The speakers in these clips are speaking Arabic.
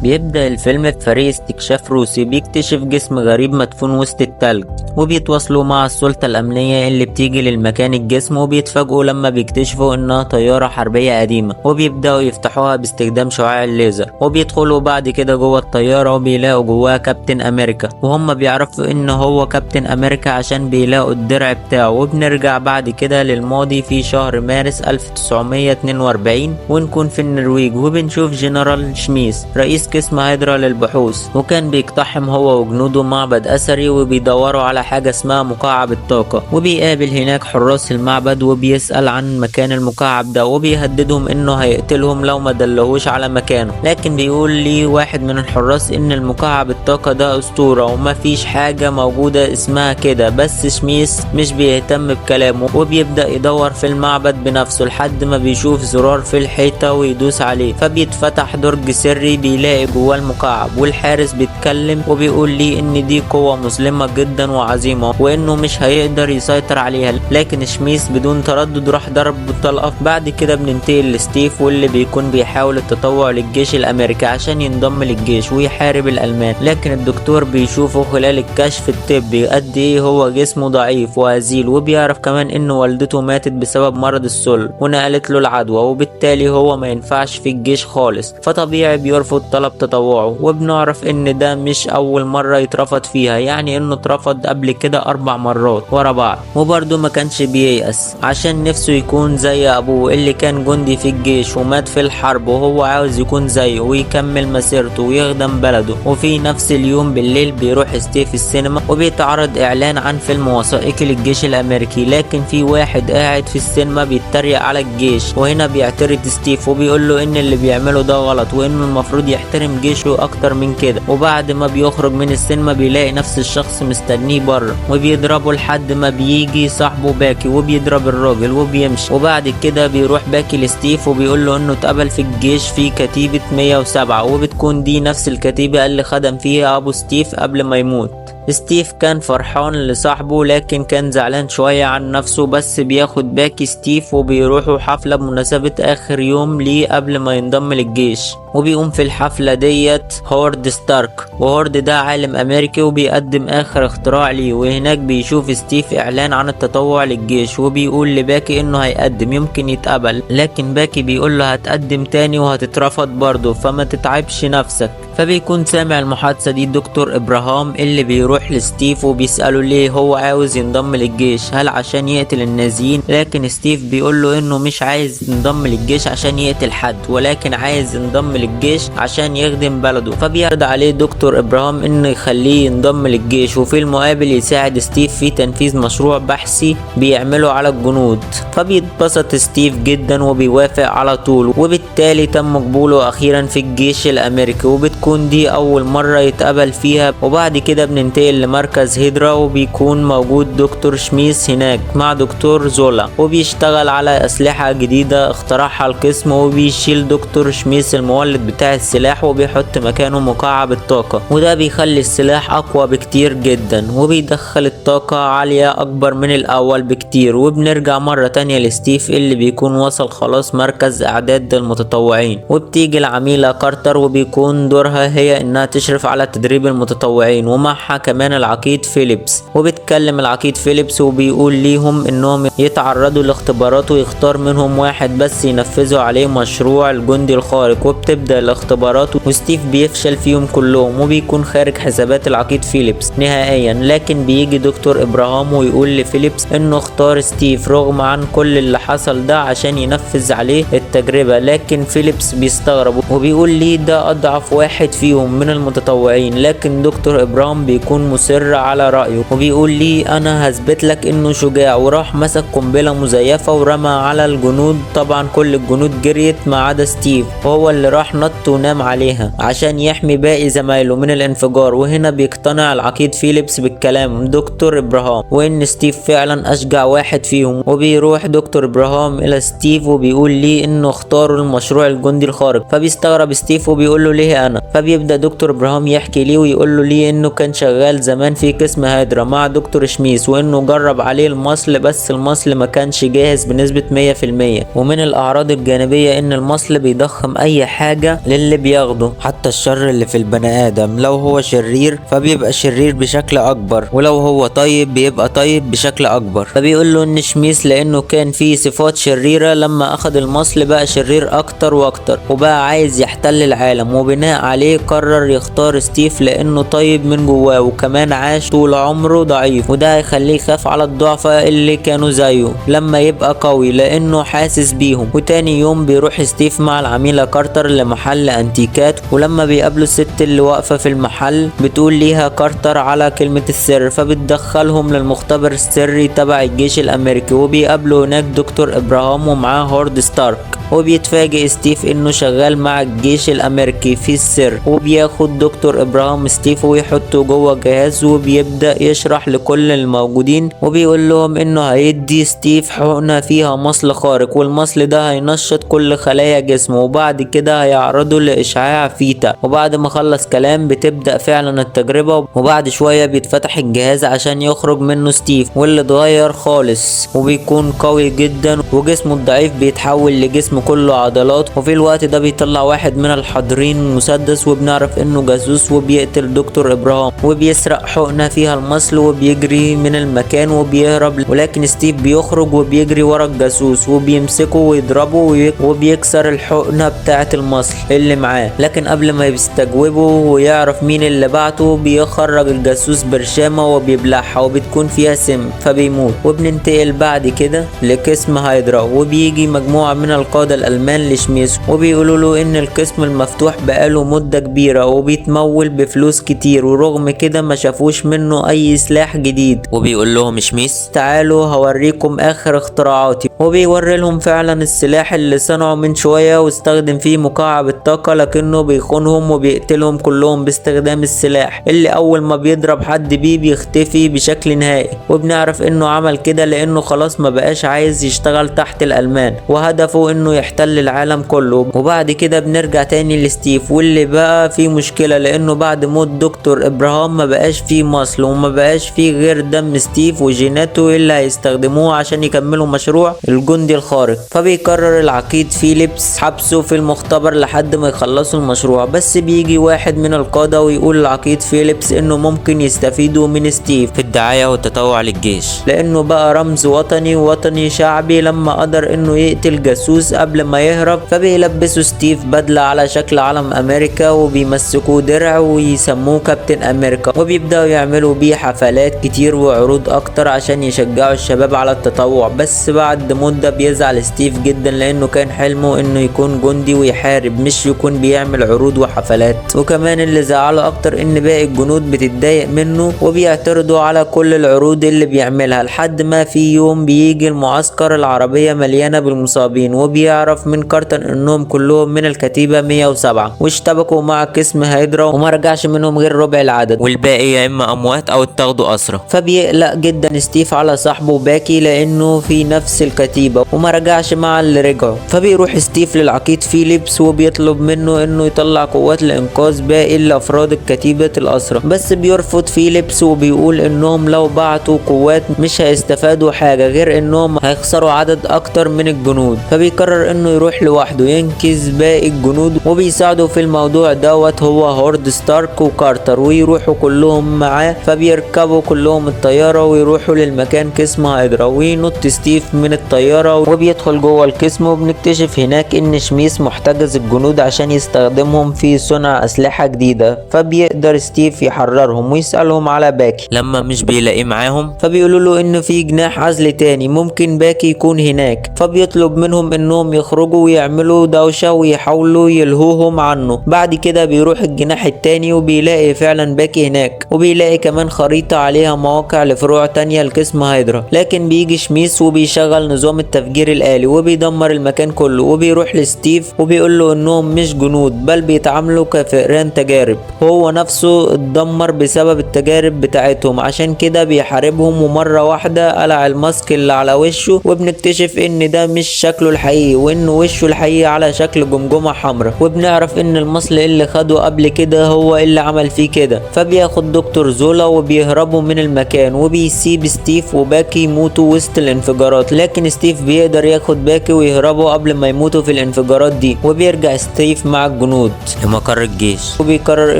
بيبدأ الفيلم بفريق استكشاف روسي بيكتشف جسم غريب مدفون وسط التلج، وبيتواصلوا مع السلطة الأمنية اللي بتيجي للمكان الجسم، وبيتفاجئوا لما بيكتشفوا إنها طيارة حربية قديمة، وبيبدأوا يفتحوها باستخدام شعاع الليزر، وبيدخلوا بعد كده جوه الطيارة وبيلاقوا جواها كابتن أمريكا، وهم بيعرفوا إن هو كابتن أمريكا عشان بيلاقوا الدرع بتاعه. وبنرجع بعد كده للماضي في شهر مارس 1942 ونكون في النرويج، وبنشوف جنرال شميس رئيس قسم هيدرا للبحوث، وكان بيقتحم هو وجنوده معبد أثري وبيدوروا على حاجة اسمها مكعب الطاقة، وبيقابل هناك حراس المعبد وبيسأل عن مكان المكعب ده، وبيهددهم انه هيقتلهم لو ما دلهوش على مكانه. لكن بيقول لي واحد من الحراس ان المكعب الطاقة ده أسطورة وما فيش حاجة موجودة اسمها كده، بس شميس مش بيهتم بكلامه، وبيبدأ يدور في المعبد بنفسه لحد ما بيشوف زرار في الحيطة ويدوس عليه، فبيتفتح درج سري بيلاقي جواه المكعب، والحارس بيتكلم وبيقول لي ان دي قوة مسلمة جدا وعظيمة وانه مش هيقدر يسيطر عليها. لكن شميس بدون تردد راح ضرب بالطلقة. بعد كده بننتقل لستيف واللي بيكون بيحاول التطوع للجيش الامريكي عشان ينضم للجيش ويحارب الالمان، لكن الدكتور بيشوفه خلال الكشف الطبي قد ايه هو جسمه ضعيف وهزيل، وبيعرف كمان ان والدته ماتت بسبب مرض السل ونقلت له العدوى، وبالتالي هو ما ينفعش في الجيش خالص، فطبيعي بيرفض طلب تطوعه. وبنعرف ان ده مش اول مرة يترفض فيها، يعني انه اترفض قبل كده 4 مرات ورا بعض، وبرضه ما كانش بييأس عشان نفسه يكون زي ابوه اللي كان جندي في الجيش ومات في الحرب، وهو عاوز يكون زيه ويكمل مسيرته ويخدم بلده. وفي نفس اليوم بالليل بيروح ستيف السينما وبيتعرض اعلان عن فيلم وثائقي للجيش الامريكي، لكن في واحد قاعد في السينما بيتريق على الجيش، وهنا بيعترض ستيف وبيقول له ان اللي بيعمله ده غلط وانه المفروض يحترم جيشه اكتر من كده. وبعد ما بيخرج من السينما بيلاقي نفس الشخص مستنيه بره وبيضربه لحد ما بيجي صاحبه باكي وبيضرب الراجل وبيمشي. وبعد كده بيروح باكي لستيف وبيقول له انه اتقبل في الجيش في كتيبة 107، وبتكون دي نفس الكتيبة اللي خدم فيها ابو ستيف قبل ما يموت. ستيف كان فرحان لصاحبه لكن كان زعلان شوية عن نفسه، بس بياخد باكي ستيف وبيروحوا حفلة بمناسبة آخر يوم ليه قبل ما ينضم للجيش. وبيقوم في الحفلة ديت هوارد ستارك، وهوارد ده عالم أمريكي وبيقدم آخر اختراع ليه، وهناك بيشوف ستيف إعلان عن التطوع للجيش وبيقول لباكي إنه هيقدم يمكن يتقبل، لكن باكي بيقول له هتقدم تاني وهتترفض برضه فما تتعبش نفسك. فبيكون سامع المحادثة دي دكتور إبراهام اللي بيروح لستيف وبيسأله ليه هو عاوز ينضم للجيش، هل عشان يقتل النازيين؟ لكن ستيف بيقول له إنه مش عايز ينضم للجيش عشان يقتل حد، ولكن عايز ينضم للجيش عشان يخدم بلده. فبيرد عليه دكتور إبراهام إنه يخليه ينضم للجيش، وفي المقابل يساعد ستيف في تنفيذ مشروع بحثي بيعمله على الجنود. فبيتبسط ستيف جدا وبيوافق على طول، وبالتالي تم قبوله أخيرا في الجيش الأمريكي، وبتكون دي أول مرة يتقبل فيها. وبعد كده بننتقل لمركز هيدرا وبيكون موجود دكتور شميس هناك مع دكتور زولا، وبيشتغل على أسلحة جديدة اخترعها القسم، وبيشيل دكتور شميس المولد بتاع السلاح وبيحط مكانه مكعب الطاقة، وده بيخلي السلاح أقوى بكتير جدا وبيدخل الطاقة عالية أكبر من الأول بكتير. وبنرجع مرة تانية لستيف اللي بيكون وصل خلاص مركز إعداد المتطوعين، وبتيجي العميلة كارتر وبيكون دورها هي انها تشرف على تدريب المتطوعين، ومعها كمان العقيد فيليبس. وبتكلم العقيد فيليبس وبيقول ليهم انهم يتعرضوا لاختبارات ويختار منهم واحد بس ينفذوا عليه مشروع الجندي الخارق، وبتبدأ الاختبارات وستيف بيفشل فيهم كلهم وبيكون خارج حسابات العقيد فيليبس نهائيا. لكن بيجي دكتور ابراهام ويقول لفيليبس انه اختار ستيف رغم عن كل اللي حصل ده عشان ينفذ عليه التجربة، لكن فيليبس بيستغرب وبيقول لي ده اضعف واحد فيهم من المتطوعين. لكن دكتور ابراهام بيكون مصر على رأيه وبيقول لي انا هثبت لك انه شجاع، وراح مسك قنبلة مزيفة ورمى على الجنود. طبعا كل الجنود جريت ما عدا ستيف، وهو اللي راح نط ونام عليها عشان يحمي باقي زمايله من الانفجار. وهنا بيقتنع العقيد فيليبس بالكلام دكتور ابراهام وان ستيف فعلا اشجع واحد فيهم، وبيروح دكتور ابراهام الى ستيف وبيقول لي انه اختاروا المشروع الجندي الخارق. فبيستغرب ستيف وبيقول له ليه انا؟ فبيبدأ دكتور ابراهام يحكي ليه ويقول له ليه انه كان شغال زمان في قسم هيدرا مع دكتور دكتور شميس وانه جرب عليه المصل، بس المصل ما كانش جاهز بنسبة 100%. ومن الاعراض الجانبية ان المصل بيضخم اي حاجة للي بياخده، حتى الشر اللي في البني ادم، لو هو شرير فبيبقى شرير بشكل اكبر، ولو هو طيب بيبقى طيب بشكل اكبر. فبيقول له ان شميس لانه كان فيه صفات شريرة لما اخد المصل بقى شرير اكتر واكتر، وبقى عايز يحتل العالم، وبناء عليه قرر يختار ستيف لانه طيب من جواه، وكمان عاش طول عمره ضعيف، وده هيخليه يخاف على الضعفاء اللي كانوا زيه لما يبقى قوي لانه حاسس بيهم. وتاني يوم بيروح ستيف مع العميلة كارتر لمحل انتيكات، ولما بيقابلوا الست اللي واقفة في المحل بتقول ليها كارتر على كلمة السر، فبتدخلهم للمختبر السري تبع الجيش الامريكي، وبيقابلوا هناك دكتور ابراهام ومعاه هورد ستارك. وبيتفاجئ ستيف انه شغال مع الجيش الامريكي في السر، وبياخد دكتور ابراهام ستيف ويحطه جوه جهاز، وبيبدأ يشرح لكل الموجودين وبيقول لهم انه هيدي ستيف حقنة فيها مصل خارق، والمصل ده هينشط كل خلايا جسمه، وبعد كده هيعرضه لاشعاع فيتا. وبعد ما خلص كلام بتبدأ فعلا التجربة، وبعد شوية بيتفتح الجهاز عشان يخرج منه ستيف، واللي اتغير خالص وبيكون قوي جدا، وجسمه الضعيف بيتحول لجسم كله عضلات. وفي الوقت ده بيطلع واحد من الحاضرين مسدس، وبنعرف انه جاسوس، وبيقتل دكتور ابراهام، وبيسرق حقنة فيها المصل، وبيجري من المكان وبيهرب. ولكن ستيف بيخرج وبيجري ورا الجاسوس، وبيمسكه ويضربه، وبيكسر الحقنة بتاعة المصل اللي معاه. لكن قبل ما يستجوبه ويعرف مين اللي بعته، بيخرج الجاسوس برشامة وبيبلعها، وبتكون فيها سم فبيموت. وبننتقل بعد كده لقسم هايدرا، وبيجي مجموعة من القادة الألمان لشميس، وبيقولوا له إن القسم المفتوح بقاله مدة كبيرة وبيتمول بفلوس كتير، ورغم كده ما شافوش منه أي سلاح جديد. وبيقول لهم شميس تعالوا هوريكم آخر اختراعاتي، وبيوري لهم فعلا السلاح اللي صنعه من شوية واستخدم فيه مكعب الطاقة، لكنه بيخونهم وبيقتلهم كلهم باستخدام السلاح اللي أول ما بيضرب حد بيه بيختفي بشكل نهائي. وبنعرف إنه عمل كده لأنه خلاص ما بقاش عايز يشتغل تحت الألمان، وهدفه إنه يحتل العالم كله. وبعد كده بنرجع تاني لستيف، واللي بقى فيه مشكلة لأنه بعد موت دكتور إبراهام ما بقاش فيه مصل، وما بقاش فيه غير دم ستيف وجيناته اللي هيستخدموه عشان يكملوا مشروع الجندي الخارق. فبيقرر العقيد فيليبس حبسه في المختبر لحد ما يخلصوا المشروع، بس بيجي واحد من القادة ويقول العقيد فيليبس إنه ممكن يستفيدوا من ستيف في الدعاية والتطوع للجيش، لأنه بقى رمز وطني شعبي لما قدر إنه يقتل جاسوس قبل ما يهرب. فبيلبسوا ستيف بدلة على شكل علم أمريكا، وبيمسكوه درع ويسموه كابتن أمريكا، وبيبدأوا يعملوا بيه حفلات كتير وعروض أكتر عشان يشجعوا الشباب على التطوع. بس بعد مدة بيزعل ستيف جدا لأنه كان حلمه إنه يكون جندي ويحارب، مش يكون بيعمل عروض وحفلات. وكمان اللي زعله أكتر إن باقي الجنود بتتضايق منه وبيعترضوا على كل العروض اللي بيعملها، لحد ما في يوم بيجي المعسكر العربية مليانة بالمصابين، وبيعرف من كارتر إنهم كلهم من الكتيبة 107 واشتبكوا مع قسم هيدرا، وما رجعش منهم غير ربع العدد، والباقي يا إما أموات أو اتاخدوا أسرى. فبيقلق جدا ستيف على صاحبه باكي لأنه في نفس الكتيبة وما رجعش مع اللي رجعوا. فبيروح ستيف للعقيد فيليبس وبيطلب منه إنه يطلع قوات لإنقاذ باقي الأفراد الكتيبة الأسرى، بس بيرفض فيليبس وبيقول إنهم لو بعتوا قوات مش هيستفادوا حاجة غير إنهم هيخسروا عدد أكتر من الجنود. فبيقرر إنه يروح لوحده ينقذ باقي الجنود، وبيساعدوا في الموضوع دوت هو هورد ستارك وكارتر، ويروحوا كلهم معاه. فبيركبوا كلهم الطيارة ويروحوا للمكان قسم هايدرا، وينط ستيف من الطيارة وبيدخل جوه القسم، وبنكتشف هناك إن شميس محتجز الجنود عشان يستخدمهم في صنع أسلحة جديدة. فبيقدر ستيف يحررهم ويسألهم على باكي، لما مش بيلاقيه معاهم فبيقولوا له إنه في جناح عزل تاني ممكن باكي يكون هناك. فبيطلب منهم إنهم يخرجوا ويعملوا دوشة ويحاولوا يلهوهم عنه. بعد كده بيروح الجناح التاني وبيلاقي فعلا باكي هناك، وبيلاقي كمان خريطة عليها مواقع لفروع تانية لقسم هايدرا. لكن بيجي شميس وبيشغل نظام التفجير الآلي وبيدمر المكان كله، وبيروح لستيف وبيقول له إنهم مش جنود بل بيتعاملوا كفئران تجارب، وهو نفسه اتدمر بسبب التجارب بتاعتهم، عشان كده بيحاربهم. ومرة واحدة قلع الماسك اللي على وشه، وبنكتشف إن ده مش شكله الحقيقي، وإن وشه الحقيقي على شكل جمجمة حمراء. وبنعرف إن المصل اللي خده قبل كده هو اللي عمل فيه كده. فبياخد دكتور زولا وبيهربوا من من المكان وبيسيب ستيف وباكي يموتوا وسط الانفجارات، لكن ستيف بيقدر ياخد باكي ويهربوا قبل ما يموتوا في الانفجارات دي. وبيرجع ستيف مع الجنود لمقر الجيش وبيقرر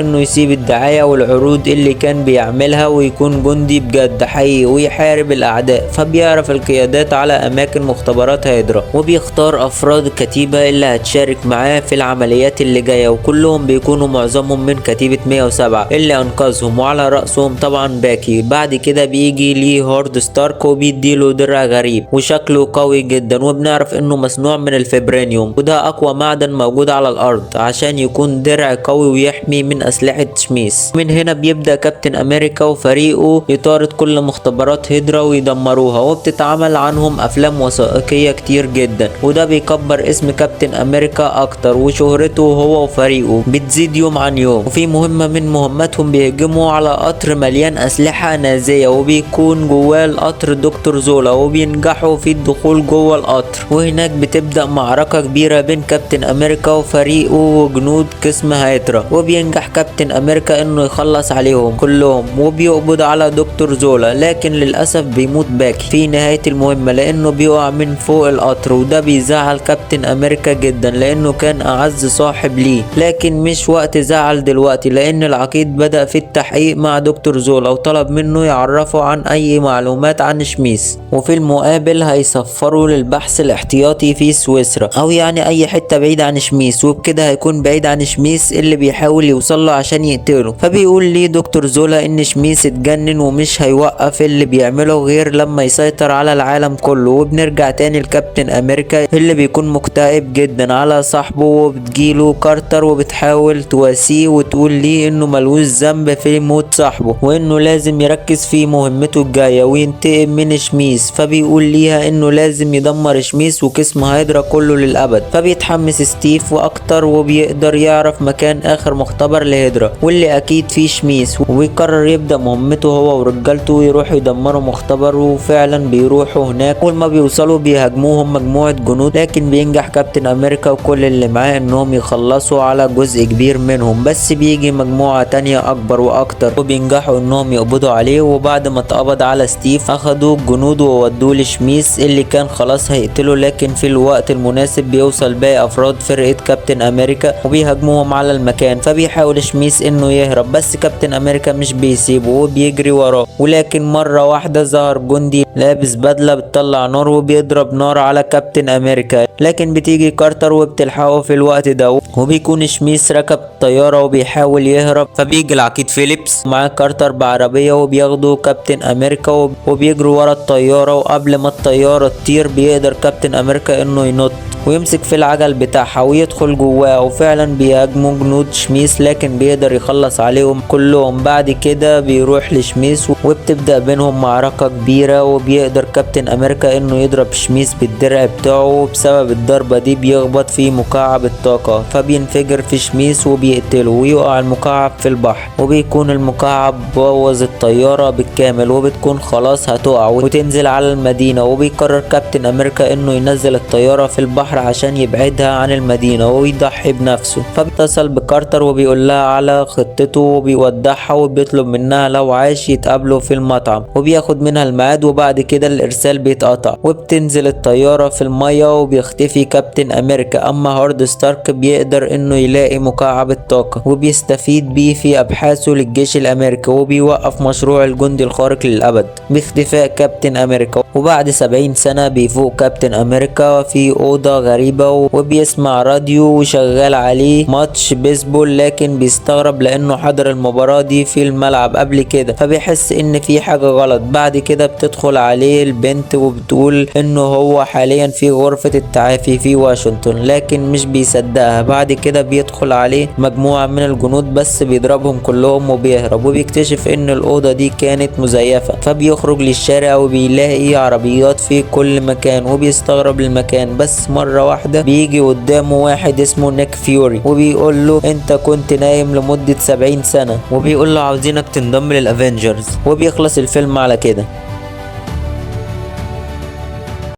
انه يسيب الدعاية والعروض اللي كان بيعملها ويكون جندي بجد حقيقي ويحارب الاعداء. فبيعرف القيادات على اماكن مختبرات هيدرا وبيختار افراد الكتيبة اللي هتشارك معاه في العمليات اللي جاية، وكلهم بيكونوا معظمهم من كتيبة 107 اللي انقذهم، وعلى رأسهم طبعا باكي. بعد كده بيجي ليه هورد ستارك وبيديله درع غريب وشكله قوي جدا، وبنعرف انه مصنوع من الفيبرانيوم وده اقوى معدن موجود على الارض عشان يكون درع قوي ويحمي من اسلحة شميس. من هنا بيبدأ كابتن امريكا وفريقه يطارد كل مختبرات هيدرا ويدمروها، وبتتعمل عنهم افلام وثائقية كتير جدا، وده بيكبر اسم كابتن امريكا اكتر وشهرته هو وفريقه بتزيد يوم عن يوم. وفي مهمة من مهماتهم بيهجموا على قطر مليان اسلحة نازية وبيكون جواه القطر دكتور زولا، وبينجحوا في الدخول جوه القطر، وهناك بتبدأ معركة كبيرة بين كابتن امريكا وفريقه وجنود قسم هيدرا، وبينجح كابتن امريكا انه يخلص عليهم كلهم وبيقبض على دكتور زولا، لكن للاسف بيموت باكي في نهاية المهمة لانه بيقع من فوق القطر، وده بيزعل كابتن امريكا جدا لانه كان اعز صاحب ليه. لكن مش وقت زعل دلوقتي لان العقيد بدأ في التحقيق مع دكتور زولا وطلب منه يعرفه عن اي معلومات عن شميس، وفي المقابل هيسفروا للبحث الاحتياطي في سويسرا او يعني اي حتة بعيد عن شميس، وبكده هيكون بعيد عن شميس اللي بيحاول يوصله عشان يقتله. فبيقول ليه دكتور زولا ان شميس اتجنن ومش هيوقف اللي بيعمله غير لما يسيطر على العالم كله. وبنرجع تاني لكابتن امريكا اللي بيكون مكتئب جدا على صاحبه، وبتجيله كارتر وبتحاول تواسيه وتقول ليه انه ملوش ذنب في موت صاحبه وانه لازم يركز في مهمته الجاية وينتقم من شميس. فبيقول ليها انه لازم يدمر شميس وقسم هيدرا كله للابد. فبيتحمس ستيف واكتر وبيقدر يعرف مكان اخر مختبر لهيدرا واللي اكيد فيه شميس، وبيقرر يبدأ مهمته هو ورجالته ويروحوا يدمروا مختبر. وفعلا بيروحوا هناك، اول ما بيوصلوا بيهاجموهم مجموعة جنود، لكن بينجح كابتن امريكا وكل اللي معاه انهم يخلصوا على جزء كبير منهم، بس بيجي مجموعة تانية اكبر واكتر وبينجحوا انهم يقبضوا عليه. وبعد ما اتقبض على ستيف اخدوا الجنود وودوه لشميس اللي كان خلاص هيقتله، لكن في الوقت المناسب بيوصل باقي افراد فرقة كابتن امريكا وبيهاجموهم على المكان. فبيحاول شميس انه يهرب، بس كابتن امريكا مش بيسيبه وبيجري وراه، ولكن مرة واحدة ظهر جندي لابس بدلة بتطلع نار وبيضرب نار على كابتن امريكا، لكن بتيجي كارتر وبتلحقه في الوقت ده، وبيكون شميس ركب طيارة وبيحاول يهرب. فبيجي العقيد فيليبس مع كارتر بعربية وبياخدوا كابتن امريكا وبيجروا ورا الطيارة، وقبل ما الطيارة تطير بيقدر كابتن امريكا انه ينط ويمسك في العجل بتاعها ويدخل جواه، وفعلا بيهاجموا جنود شميس لكن بيقدر يخلص عليهم كلهم. بعد كده بيروح لشميس وبتبدأ بينهم معركة كبيرة، وبيقدر كابتن امريكا انه يضرب شميس بالدرع بتاعه، وبسبب الضربة دي بيخبط في مكعب الطاقة فبينفجر في شميس وبيقتله ويقع المكعب في البحر، وبيكون المكعب بوظ الطيارة بالكامل وبتكون خلاص هتقع وتنزل على المدينة. وبيقرر كابتن امريكا انه ينزل الطيارة في البحر عشان يبعدها عن المدينة ويضحي بنفسه. فبيتصل بكارتر وبيقول لها على خطته وبيودعها وبيطلب منها لو عايش يتقابلوا في المطعم، وبياخد منها الميعاد. وبعد كده الارسال بيتقطع وبتنزل الطيارة في المية وبيختفي كابتن امريكا. اما هورد ستارك بيقدر انه يلاقي مكعب الطاقة وبيستفيد بيه في ابحاثه للجيش الامريكي، وبيوقف مشروع الجندي الخارق للابد باختفاء كابتن امريكا. وبعد 70 سنة بيفوق كابتن امريكا في اوضة غريبة وبيسمع راديو وشغال عليه ماتش بيسبول، لكن بيستغرب لانه حضر المباراة دي في الملعب قبل كده فبيحس ان في حاجة غلط. بعد كده بتدخل عليه البنت وبتقول انه هو حاليا في غرفة التعافي في واشنطن، لكن مش بيصدقها. بعد كده بيدخل عليه مجموعة من الجنود بس بيضربهم كلهم وبيهرب، وبيكتشف ان الاوضة دي كانت مزيفة. فبيخرج للشارع وبيلاقي عربيات في كل مكان وبيستغرب المكان، بس مرة واحدة بيجي قدامه واحد اسمه نيك فيوري وبيقول له انت كنت نايم لمدة 70 سنة، وبيقول له عاوزينك تنضم للافنجرز. وبيخلص الفيلم على كده.